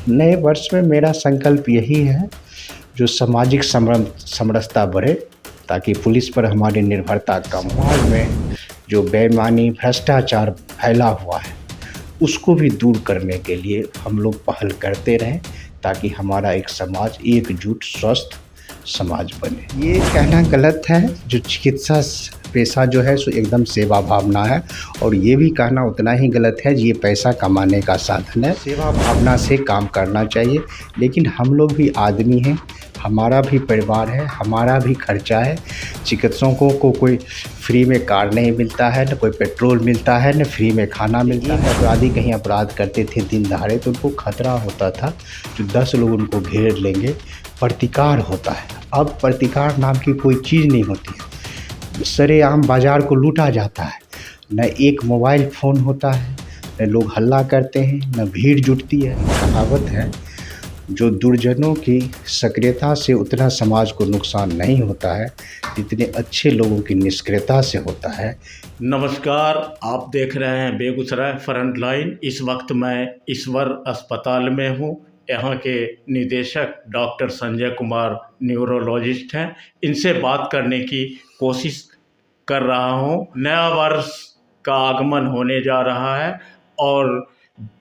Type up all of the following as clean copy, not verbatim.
नए वर्ष में मेरा संकल्प यही है, जो सामाजिक समरसता बढ़े, ताकि पुलिस पर हमारी निर्भरता कम हो। समाज में जो बेईमानी, भ्रष्टाचार फैला हुआ है, उसको भी दूर करने के लिए हम लोग पहल करते रहें, ताकि हमारा एक समाज एकजुट, स्वस्थ समाज बने। ये कहना गलत है, जो चिकित्सा पेशा जो है सो एकदम सेवा भावना है, और ये भी कहना उतना ही गलत है ये पैसा कमाने का साधन है। सेवा भावना से काम करना चाहिए, लेकिन हम लोग भी आदमी हैं, हमारा भी परिवार है, हमारा भी खर्चा है। चिकित्सकों को कोई फ्री में कार नहीं मिलता है, न कोई पेट्रोल मिलता है, न फ्री में खाना मिलता है। अपराधी कहीं अपराध करते थे दिन दहाड़े, तो उनको खतरा होता था जो 10 लोग उनको घेर लेंगे, प्रतिकार होता है। अब प्रतिकार नाम की कोई चीज़ नहीं होती है, सरेआम बाज़ार को लूटा जाता है। न एक मोबाइल फ़ोन होता है, न लोग हल्ला करते हैं, न भीड़ जुटती है। कहावत है, जो दुर्जनों की सक्रियता से उतना समाज को नुकसान नहीं होता है जितने अच्छे लोगों की निष्क्रियता से होता है। नमस्कार, आप देख रहे हैं बेगूसराय फ्रंट लाइन। इस वक्त मैं ईश्वर अस्पताल में हूं। यहाँ के निदेशक डॉक्टर संजय कुमार न्यूरोलॉजिस्ट हैं। इनसे बात करने की कोशिश कर रहा हूं। नया वर्ष का आगमन होने जा रहा है और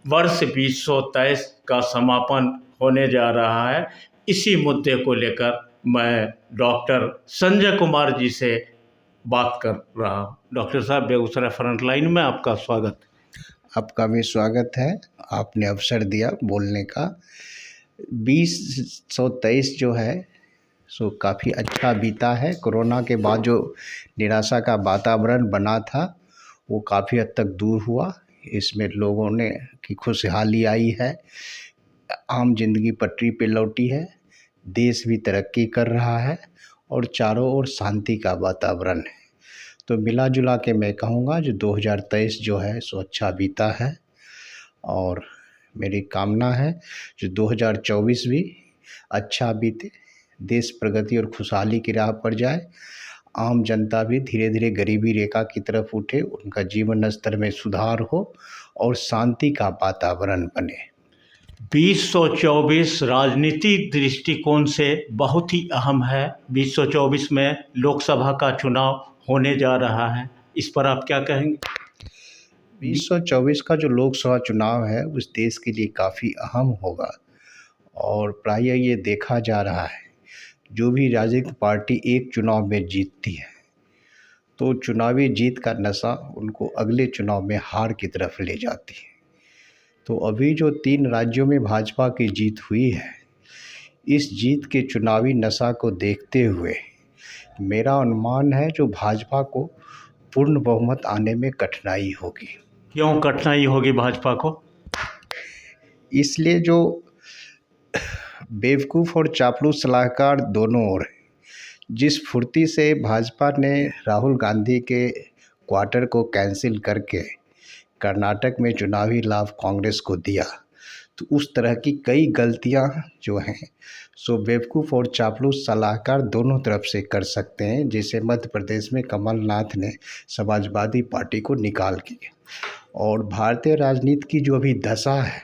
वर्ष 2023 का समापन होने जा रहा है। इसी मुद्दे को लेकर मैं डॉक्टर संजय कुमार जी से बात कर रहा हूँ। डॉक्टर साहब, बेगूसराय फ्रंट लाइन में आपका स्वागत। आपका भी स्वागत है, आपने अवसर दिया बोलने का। 2023 जो है सो काफ़ी अच्छा बीता है। कोरोना के बाद जो निराशा का वातावरण बना था वो काफ़ी हद तक दूर हुआ। इसमें लोगों ने की खुशहाली आई है, आम जिंदगी पटरी पे लौटी है, देश भी तरक्की कर रहा है और चारों ओर शांति का वातावरण है। तो मिला जुला के मैं कहूँगा जो 2023 जो है सो अच्छा बीता है, और मेरी कामना है जो 2024 भी अच्छा बीते, देश प्रगति और खुशहाली की राह पर जाए, आम जनता भी धीरे धीरे गरीबी रेखा की तरफ उठे, उनका जीवन स्तर में सुधार हो और शांति का वातावरण बने। 2024 राजनीतिक दृष्टिकोण से बहुत ही अहम है। 2024 में लोकसभा का चुनाव होने जा रहा है, इस पर आप क्या कहेंगे? 2024 का जो लोकसभा चुनाव है उस देश के लिए काफ़ी अहम होगा, और प्रायः ये देखा जा रहा है जो भी राजनीतिक पार्टी एक चुनाव में जीतती है तो चुनावी जीत का नशा उनको अगले चुनाव में हार की तरफ ले जाती है। तो अभी जो 3 राज्यों में भाजपा की जीत हुई है, इस जीत के चुनावी नशा को देखते हुए मेरा अनुमान है जो भाजपा को पूर्ण बहुमत आने में कठिनाई होगी। क्यों कठिनाई होगी भाजपा को? इसलिए जो बेवकूफ़ और चापलूस सलाहकार दोनों ओर हैं। जिस फुर्ती से भाजपा ने राहुल गांधी के क्वार्टर को कैंसिल करके कर्नाटक में चुनावी लाभ कांग्रेस को दिया, तो उस तरह की कई गलतियां जो हैं सो बेवकूफ़ और चापलूस सलाहकार दोनों तरफ से कर सकते हैं। जैसे मध्य प्रदेश में कमलनाथ ने समाजवादी पार्टी को निकाल के, और भारतीय राजनीति की जो अभी दशा है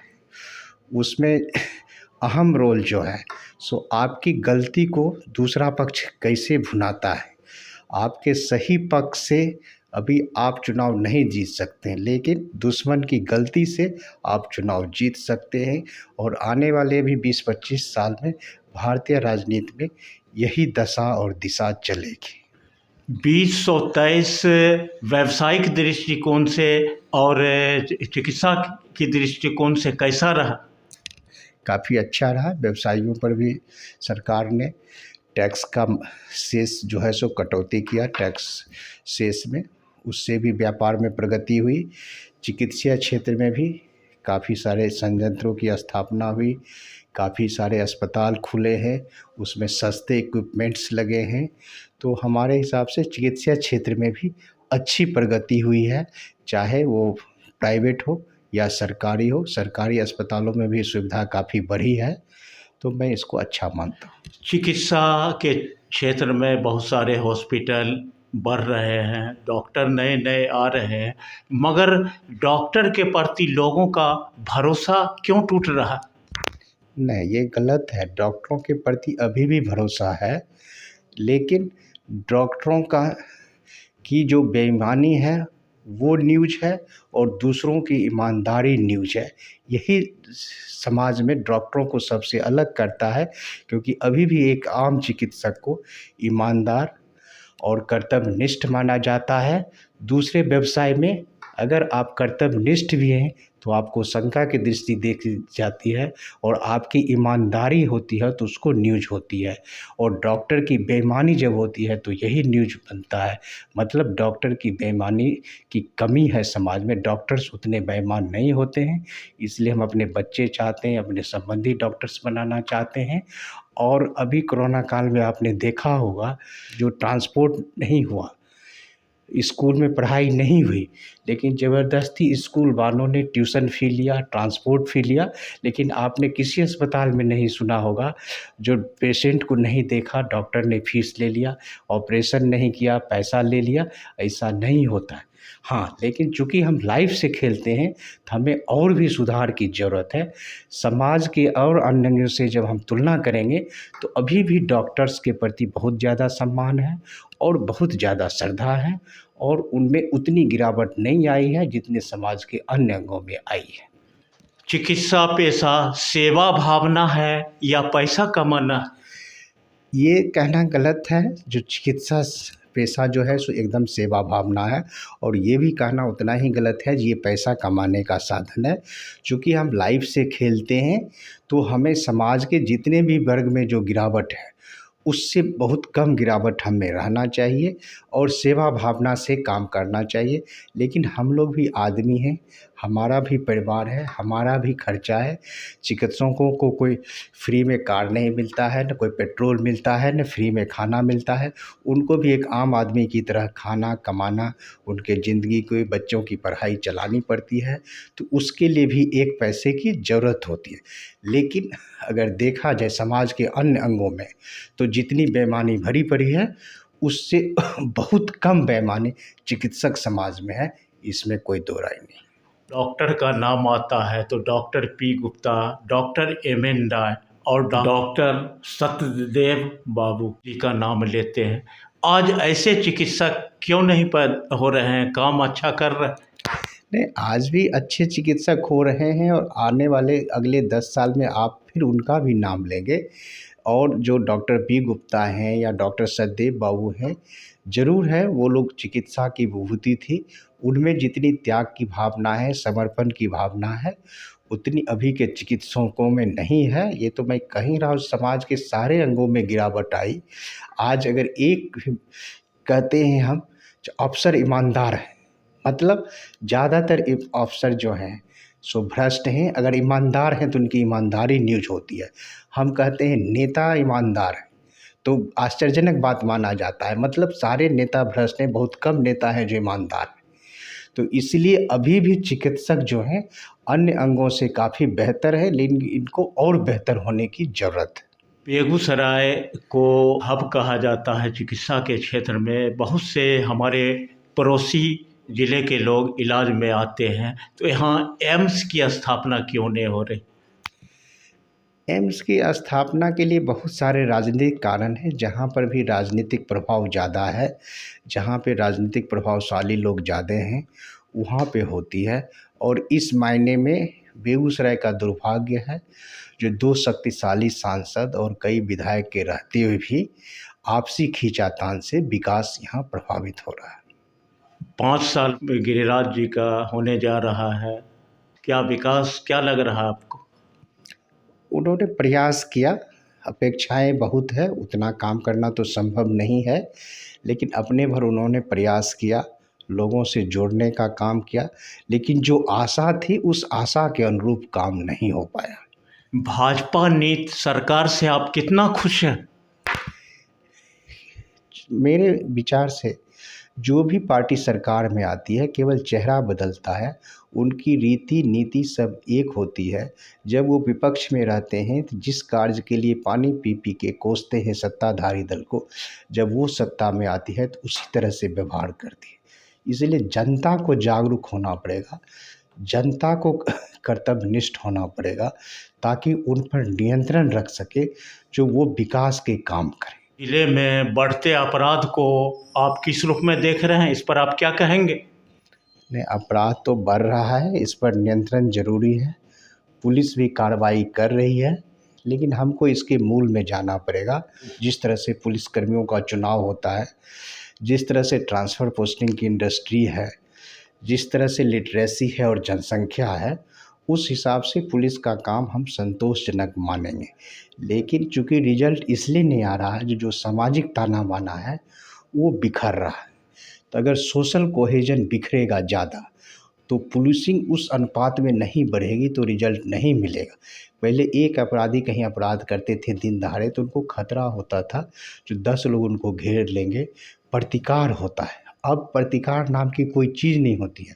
उसमें अहम रोल जो है सो आपकी गलती को दूसरा पक्ष कैसे भुनाता है। आपके सही पक्ष से अभी आप चुनाव नहीं जीत सकते हैं, लेकिन दुश्मन की गलती से आप चुनाव जीत सकते हैं। और आने वाले भी 20-25 साल में भारतीय राजनीति में यही दशा और दिशा चलेगी। 2023 व्यावसायिक दृष्टिकोण से और चिकित्सा की दृष्टिकोण से कैसा रहा? काफ़ी अच्छा रहा। व्यवसायियों पर भी सरकार ने टैक्स का शेष जो है सो कटौती किया, टैक्स शेष में, उससे भी व्यापार में प्रगति हुई। चिकित्सा क्षेत्र में भी काफ़ी सारे संयंत्रों की स्थापना हुई, काफ़ी सारे अस्पताल खुले हैं, उसमें सस्ते इक्विपमेंट्स लगे हैं। तो हमारे हिसाब से चिकित्सा क्षेत्र में भी अच्छी प्रगति हुई है, चाहे वो प्राइवेट हो या सरकारी हो। सरकारी अस्पतालों में भी सुविधा काफ़ी बढ़ी है, तो मैं इसको अच्छा मानता हूँ। चिकित्सा के क्षेत्र में बहुत सारे हॉस्पिटल बढ़ रहे हैं, डॉक्टर नए नए आ रहे हैं, मगर डॉक्टर के प्रति लोगों का भरोसा क्यों टूट रहा? नहीं, ये गलत है। डॉक्टरों के प्रति अभी भी भरोसा है, लेकिन डॉक्टरों का की जो बेईमानी है वो न्यूज़ है और दूसरों की ईमानदारी न्यूज़ है। यही समाज में डॉक्टरों को सबसे अलग करता है, क्योंकि अभी भी एक आम चिकित्सक को ईमानदार और कर्तव्यनिष्ठ माना जाता है। दूसरे व्यवसाय में अगर आप कर्तव्यनिष्ठ भी हैं तो आपको शंका की दृष्टि देखी जाती है, और आपकी ईमानदारी होती है तो उसको न्यूज़ होती है, और डॉक्टर की बेईमानी जब होती है तो यही न्यूज़ बनता है। मतलब डॉक्टर की बेईमानी की कमी है समाज में। डॉक्टर्स उतने बेईमान नहीं होते हैं, इसलिए हम अपने बच्चे चाहते हैं, अपने संबंधी डॉक्टर्स बनाना चाहते हैं। और अभी कोरोना काल में आपने देखा होगा, जो ट्रांसपोर्ट नहीं हुआ, स्कूल में पढ़ाई नहीं हुई, लेकिन ज़बरदस्ती स्कूल वालों ने ट्यूशन फ़ी लिया, ट्रांसपोर्ट फ़ी लिया, लेकिन आपने किसी अस्पताल में नहीं सुना होगा जो पेशेंट को नहीं देखा, डॉक्टर ने फ़ीस ले लिया, ऑपरेशन नहीं किया, पैसा ले लिया। ऐसा नहीं होता है। हाँ, लेकिन चूँकि हम लाइफ़ से खेलते हैं तो हमें और भी सुधार की ज़रूरत है। समाज के और अन्य अंगों से जब हम तुलना करेंगे तो अभी भी डॉक्टर्स के प्रति बहुत ज़्यादा सम्मान है और बहुत ज़्यादा श्रद्धा है, और उनमें उतनी गिरावट नहीं आई है जितने समाज के अन्य अंगों में आई है। चिकित्सा पेशा सेवा भावना है या पैसा कमाना? ये कहना गलत है। जो चिकित्सा पेशा जो है सो एकदम सेवा भावना है, और ये भी कहना उतना ही गलत है ये पैसा कमाने का साधन है। चूँकि हम लाइफ से खेलते हैं तो हमें समाज के जितने भी वर्ग में जो गिरावट है उससे बहुत कम गिरावट हमें रहना चाहिए और सेवा भावना से काम करना चाहिए। लेकिन हम लोग भी आदमी हैं, हमारा भी परिवार है, हमारा भी खर्चा है। चिकित्सकों को कोई फ्री में कार नहीं मिलता है, न कोई पेट्रोल मिलता है, न फ्री में खाना मिलता है। उनको भी एक आम आदमी की तरह खाना कमाना, उनके ज़िंदगी को, बच्चों की पढ़ाई चलानी पड़ती है, तो उसके लिए भी एक पैसे की ज़रूरत होती है। लेकिन अगर देखा जाए समाज के अन्य अंगों में तो जितनी बेईमानी भरी पड़ी है उससे बहुत कम बेईमानी चिकित्सक समाज में है, इसमें कोई दो राय नहीं। डॉक्टर का नाम आता है तो doctor P Gupta, doctor M N Rai और डॉक्टर सत्यदेव बाबू जी का नाम लेते हैं। आज ऐसे चिकित्सक क्यों नहीं पैदा हो रहे हैं, काम अच्छा कर रहे हैं? नहीं, आज भी अच्छे चिकित्सक हो रहे हैं, और आने वाले अगले 10 साल में आप फिर उनका भी नाम लेंगे। और जो डॉक्टर पी गुप्ता हैं या डॉक्टर सत्यदेव बाबू हैं, ज़रूर है वो लोग चिकित्सा की विभूति थी। उनमें जितनी त्याग की भावना है, समर्पण की भावना है, उतनी अभी के चिकित्सकों में नहीं है। ये तो मैं कह ही रहा हूँ, समाज के सारे अंगों में गिरावट आई। आज अगर एक कहते हैं हम अफसर ईमानदार है, मतलब ज़्यादातर अफसर जो हैं सो भ्रष्ट हैं। अगर ईमानदार हैं तो उनकी ईमानदारी न्यूज़ होती है। हम कहते हैं नेता ईमानदार है तो आश्चर्यजनक बात माना जाता है। मतलब सारे नेता भ्रष्ट हैं, बहुत कम नेता हैं जो ईमानदार हैं। तो इसलिए अभी भी चिकित्सक जो हैं अन्य अंगों से काफ़ी बेहतर है, लेकिन इनको और बेहतर होने की ज़रूरत है। बेगूसराय को हब कहा जाता है चिकित्सा के क्षेत्र में। बहुत से हमारे पड़ोसी ज़िले के लोग इलाज में आते हैं, तो यहाँ एम्स की स्थापना क्यों नहीं हो रही? एम्स की स्थापना के लिए बहुत सारे राजनीतिक कारण हैं। जहाँ पर भी राजनीतिक प्रभाव ज़्यादा है, जहाँ पे राजनीतिक प्रभावशाली लोग ज़्यादा हैं, वहाँ पे होती है। और इस मायने में बेगूसराय का दुर्भाग्य है जो 2 शक्तिशाली सांसद और कई विधायक के रहते हुए भी आपसी खींचातान से विकास यहाँ प्रभावित हो रहा है। 5 साल में गिरिराज जी का होने जा रहा है, क्या विकास क्या लग रहा है आपको? उन्होंने प्रयास किया, अपेक्षाएं बहुत है, उतना काम करना तो संभव नहीं है, लेकिन अपने भर उन्होंने प्रयास किया, लोगों से जोड़ने का काम किया, लेकिन जो आशा थी उस आशा के अनुरूप काम नहीं हो पाया। भाजपा नीति सरकार से आप कितना खुश हैं? मेरे विचार से जो भी पार्टी सरकार में आती है केवल चेहरा बदलता है, उनकी रीति नीति सब एक होती है। जब वो विपक्ष में रहते हैं तो जिस कार्य के लिए पानी पी पी के कोसते हैं सत्ताधारी दल को, जब वो सत्ता में आती है तो उसी तरह से व्यवहार करती है। इसलिए जनता को जागरूक होना पड़ेगा। जनता को कर्तव्यनिष्ठ होना पड़ेगा ताकि उन पर नियंत्रण रख सके जो वो विकास के काम करें। जिले में बढ़ते अपराध को आप किस रूप में देख रहे हैं, इस पर आप क्या कहेंगे? नहीं, अपराध तो बढ़ रहा है, इस पर नियंत्रण जरूरी है। पुलिस भी कार्रवाई कर रही है, लेकिन हमको इसके मूल में जाना पड़ेगा। जिस तरह से पुलिसकर्मियों का चुनाव होता है, जिस तरह से ट्रांसफ़र पोस्टिंग की इंडस्ट्री है, जिस तरह से लिटरेसी है और जनसंख्या है, उस हिसाब से पुलिस का काम हम संतोषजनक मानेंगे। लेकिन चूँकि रिजल्ट इसलिए नहीं आ रहा है, जो सामाजिक ताना-बाना है वो बिखर रहा है। तो अगर सोशल कोहेजन बिखरेगा ज़्यादा तो पुलिसिंग उस अनुपात में नहीं बढ़ेगी तो रिजल्ट नहीं मिलेगा। पहले एक अपराधी कहीं अपराध करते थे दिन दहाड़े तो उनको खतरा होता था, जो 10 लोग उनको घेर लेंगे, प्रतिकार होता है। अब प्रतिकार नाम की कोई चीज़ नहीं होती है,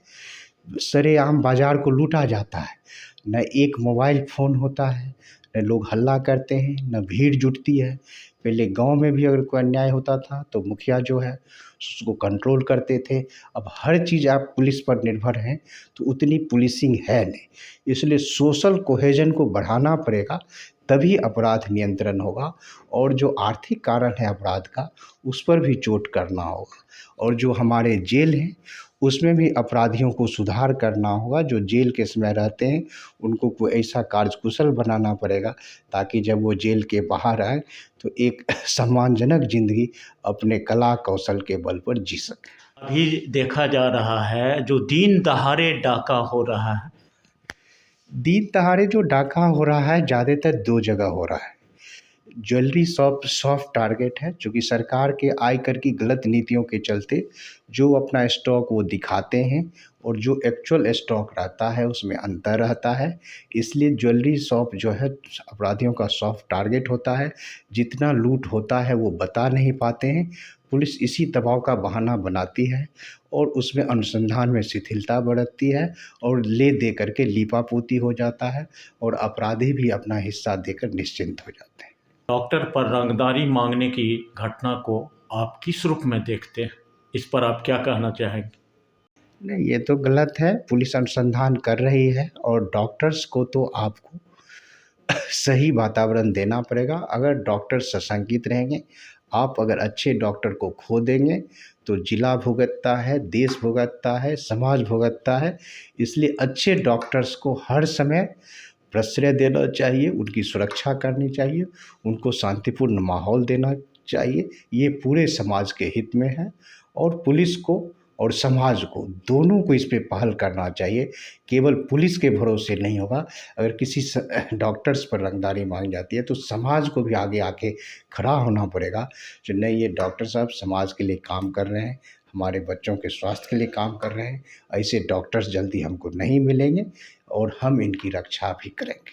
सरेआम बाज़ार को लूटा जाता है। न एक मोबाइल फ़ोन होता है, न लोग हल्ला करते हैं, न भीड़ जुटती है। पहले गांव में भी अगर कोई अन्याय होता था तो मुखिया जो है उसको कंट्रोल करते थे। अब हर चीज़ आप पुलिस पर निर्भर हैं तो उतनी पुलिसिंग है नहीं। इसलिए सोशल कोहेजन को बढ़ाना पड़ेगा, तभी अपराध नियंत्रण होगा। और जो आर्थिक कारण है अपराध का, उस पर भी चोट करना होगा। और जो हमारे जेल हैं उसमें भी अपराधियों को सुधार करना होगा। जो जेल के समय रहते हैं उनको कोई ऐसा कार्यकुशल बनाना पड़ेगा ताकि जब वो जेल के बाहर आए तो एक सम्मानजनक ज़िंदगी अपने कला कौशल के बल पर जी सकें। अभी देखा जा रहा है जो दिन दहाड़े डाका हो रहा है। दिन दहाड़े जो डाका हो रहा है ज़्यादातर 2 जगह हो रहा है। ज्वेलरी शॉप सॉफ्ट टारगेट है, चूँकि सरकार के आयकर की गलत नीतियों के चलते जो अपना स्टॉक वो दिखाते हैं और जो एक्चुअल स्टॉक रहता है उसमें अंतर रहता है। इसलिए ज्वेलरी शॉप जो है अपराधियों का सॉफ्ट टारगेट होता है। जितना लूट होता है वो बता नहीं पाते हैं। पुलिस इसी दबाव का बहाना बनाती है और उसमें अनुसंधान में शिथिलता बरतती है और ले दे करके लीपापोती हो जाता है और अपराधी भी अपना हिस्सा देकर निश्चिंत हो जाते हैं। डॉक्टर पर रंगदारी मांगने की घटना को आप किस रूप में देखते हैं, इस पर आप क्या कहना चाहेंगे? नहीं, ये तो गलत है। पुलिस अनुसंधान कर रही है और डॉक्टर्स को तो आपको सही वातावरण देना पड़ेगा। अगर डॉक्टर सशंकित रहेंगे, आप अगर अच्छे डॉक्टर को खो देंगे तो जिला भुगतता है, देश भुगतता है, समाज भुगतता है। इसलिए अच्छे डॉक्टर्स को हर समय प्रश्रय देना चाहिए, उनकी सुरक्षा करनी चाहिए, उनको शांतिपूर्ण माहौल देना चाहिए। ये पूरे समाज के हित में है और पुलिस को और समाज को दोनों को इस पे पहल करना चाहिए। केवल पुलिस के भरोसे नहीं होगा। अगर किसी डॉक्टर्स पर रंगदारी मांगी जाती है तो समाज को भी आगे आके खड़ा होना पड़ेगा, जो नहीं, ये डॉक्टर साहब समाज के लिए काम कर रहे हैं, हमारे बच्चों के स्वास्थ्य के लिए काम कर रहे हैं। ऐसे डॉक्टर्स जल्दी हमको नहीं मिलेंगे और हम इनकी रक्षा भी करेंगे।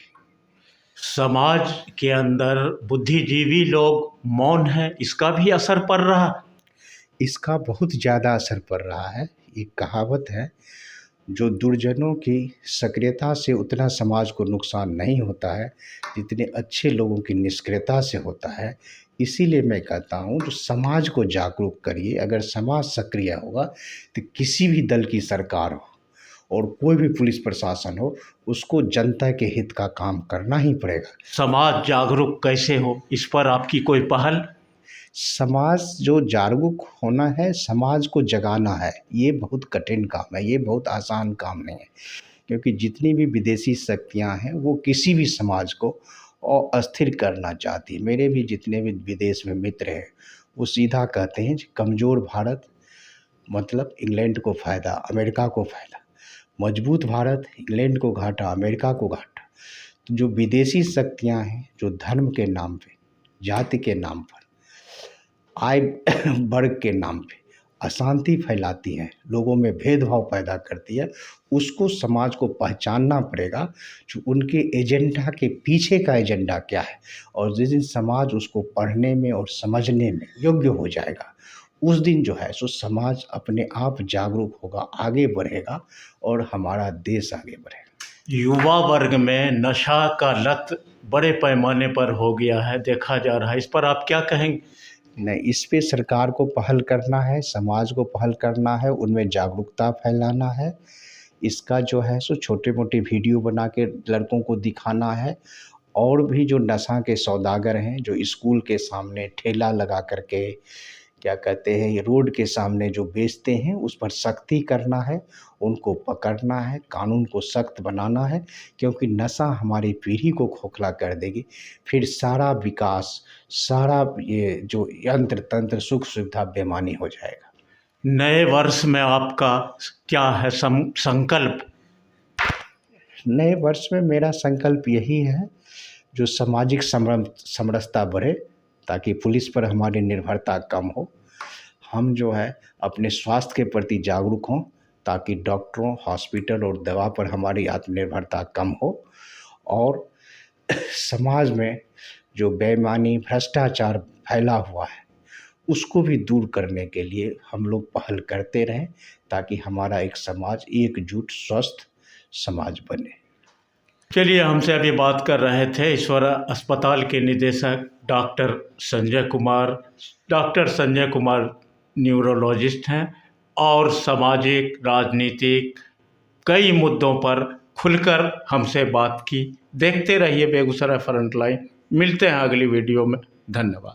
समाज के अंदर बुद्धिजीवी लोग मौन हैं, इसका भी असर पड़ रहा है? इसका बहुत ज़्यादा असर पड़ रहा है। एक कहावत है, जो दुर्जनों की सक्रियता से उतना समाज को नुकसान नहीं होता है जितने अच्छे लोगों की निष्क्रियता से होता है। इसीलिए मैं कहता हूँ जो समाज को जागरूक करिए। अगर समाज सक्रिय होगा तो किसी भी दल की सरकार हो और कोई भी पुलिस प्रशासन हो, उसको जनता के हित का काम करना ही पड़ेगा। समाज जागरूक कैसे हो, इस पर आपकी कोई पहल? समाज जो जागरूक होना है, समाज को जगाना है, ये बहुत कठिन काम है, ये बहुत आसान काम नहीं है। क्योंकि जितनी भी विदेशी शक्तियाँ हैं वो किसी भी समाज को अस्थिर करना चाहती है। मेरे भी जितने भी विदेश में मित्र हैं वो सीधा कहते हैं कि कमज़ोर भारत मतलब इंग्लैंड को फ़ायदा, अमेरिका को फ़ायदा, मजबूत भारत इंग्लैंड को घाटा, अमेरिका को घाटा। तो जो विदेशी शक्तियाँ हैं जो धर्म के नाम पे, जाति के नाम पर, आय वर्ग के नाम पे अशांति फैलाती हैं, लोगों में भेदभाव पैदा करती है, उसको समाज को पहचानना पड़ेगा जो उनके एजेंडा के पीछे का एजेंडा क्या है। और जिस दिन समाज उसको पढ़ने में और समझने में योग्य हो जाएगा, उस दिन जो है सो समाज अपने आप जागरूक होगा, आगे बढ़ेगा और हमारा देश आगे बढ़ेगा। युवा वर्ग में नशा का लत बड़े पैमाने पर हो गया है, देखा जा रहा है, इस पर आप क्या कहेंगे? नहीं, इस पे सरकार को पहल करना है, समाज को पहल करना है, उनमें जागरूकता फैलाना है। इसका जो है सो छोटे मोटे वीडियो बना के लड़कों को दिखाना है। और भी जो नशा के सौदागर हैं, जो स्कूल के सामने ठेला लगा करके क्या कहते हैं, ये रोड के सामने जो बेचते हैं, उस पर सख्ती करना है, उनको पकड़ना है, कानून को सख्त बनाना है, क्योंकि नशा हमारी पीढ़ी को खोखला कर देगी। फिर सारा विकास, सारा ये जो यंत्र तंत्र सुख सुविधा बेमानी हो जाएगा। नए वर्ष में आपका क्या है संकल्प? नए वर्ष में मेरा संकल्प यही है, जो सामाजिक समरसता बढ़े, ताकि पुलिस पर हमारी निर्भरता कम हो। हम जो है अपने स्वास्थ्य के प्रति जागरूक हों, ताकि डॉक्टरों, हॉस्पिटल और दवा पर हमारी आत्मनिर्भरता कम हो। और समाज में जो बेईमानी, भ्रष्टाचार फैला हुआ है, उसको भी दूर करने के लिए हम लोग पहल करते रहें, ताकि हमारा एक समाज एकजुट स्वस्थ समाज बने। चलिए, हमसे अभी बात कर रहे थे ईश्वर अस्पताल के निदेशक doctor Sanjay Kumar. Doctor Sanjay Kumar neurologist हैं और सामाजिक, राजनीतिक कई मुद्दों पर खुलकर हमसे बात की। देखते रहिए बेगूसराय फ्रंटलाइन। मिलते हैं अगली वीडियो में। धन्यवाद।